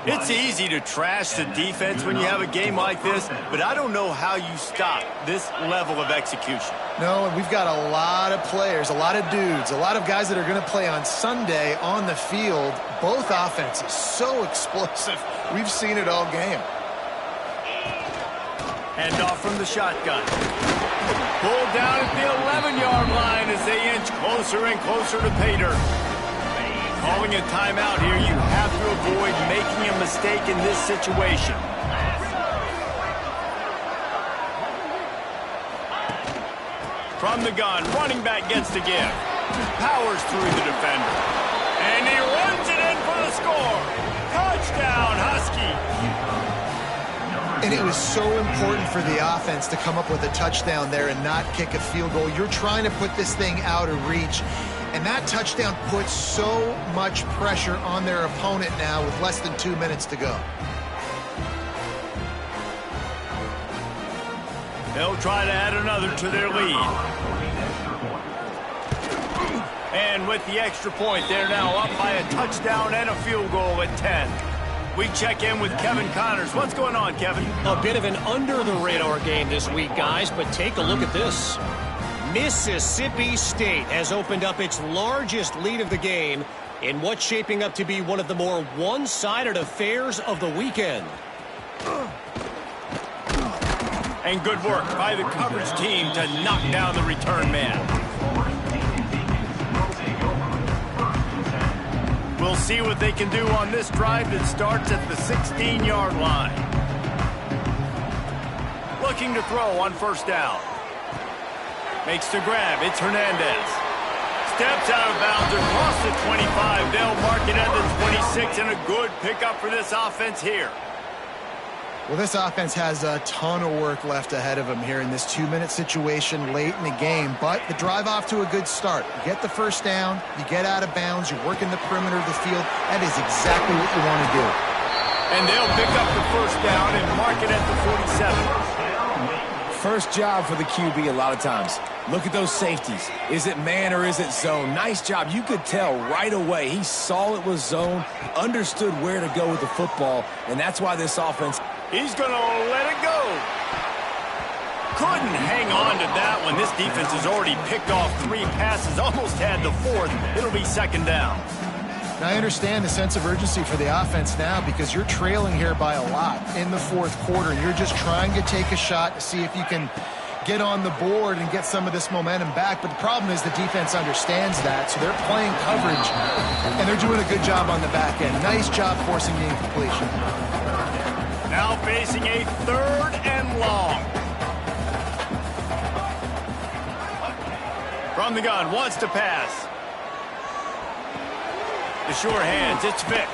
It's easy to trash the defense when you have a game like this, but I don't know how you stop this level of execution. No, and we've got a lot of players, a lot of dudes, a lot of guys that are going to play on Sunday on the field. Both offenses so explosive. We've seen it all game. Hand off from the shotgun. Pulled down at the 11-yard line as they inch closer and closer to pay dirt. Calling a timeout here, you have to avoid making a mistake in this situation. From the gun, running back gets to give. Powers through the defender. And he runs it in for the score. Touchdown, Husky. And it was so important for the offense to come up with a touchdown there and not kick a field goal. You're trying to put this thing out of reach. And that touchdown puts so much pressure on their opponent now with less than 2 minutes to go. They'll try to add another to their lead. And with the extra point, they're now up by a touchdown and a field goal at 10. We check in with Kevin Connors. What's going on, Kevin? A bit of an under-the-radar game this week, guys, but take a look at this. Mississippi State has opened up its largest lead of the game in what's shaping up to be one of the more one-sided affairs of the weekend. And good work by the coverage team to knock down the return man. We'll see what they can do on this drive that starts at the 16-yard line. Looking to throw on 1st down. Makes the grab. It's Hernandez. Steps out of bounds across the 25. They'll mark it at the 26, and a good pickup for this offense here. Well, this offense has a ton of work left ahead of them here in this 2-minute situation late in the game, but the drive off to a good start. You get the 1st down, you get out of bounds, you're working the perimeter of the field. That is exactly what you want to do. And they'll pick up the 1st down and mark it at the 47. First job for the QB a lot of times. Look at those safeties. Is it man or is it zone? Nice job. You could tell right away. He saw it was zone, understood where to go with the football, and that's why this offense... He's going to let it go. Couldn't hang on to that one. This defense has already picked off 3 passes, almost had the 4th. It'll be 2nd down. Now, I understand the sense of urgency for the offense now because you're trailing here by a lot in the 4th quarter. You're just trying to take a shot to see if you can get on the board and get some of this momentum back. But the problem is the defense understands that, so they're playing coverage, and they're doing a good job on the back end. Nice job forcing the incompletion. Now facing a 3rd and long. From the gun, wants to pass. The sure hands, it's Vick.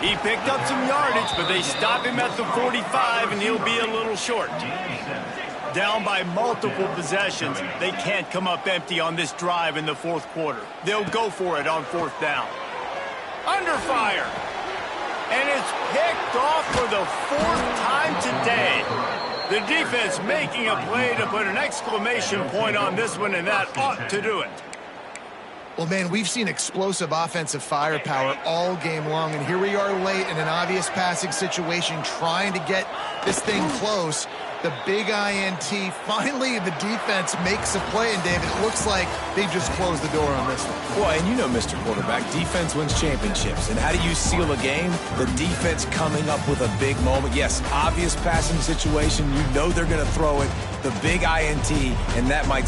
He picked up some yardage, but they stop him at the 45, and he'll be a little short. Down by multiple possessions, they can't come up empty on this drive in the 4th quarter. They'll go for it on 4th down. Under fire. And it's picked off for the 4th time today. The defense making a play to put an exclamation point on this one, and that ought to do it. Well, man, we've seen explosive offensive firepower all game long, and here we are late in an obvious passing situation trying to get this thing close. The big INT, finally the defense makes a play, and David, it looks like they just closed the door on this one. Well, and you know, Mr. Quarterback, defense wins championships. And how do you seal a game? The defense coming up with a big moment. Yes, obvious passing situation. You know they're going to throw it. The big INT, and that might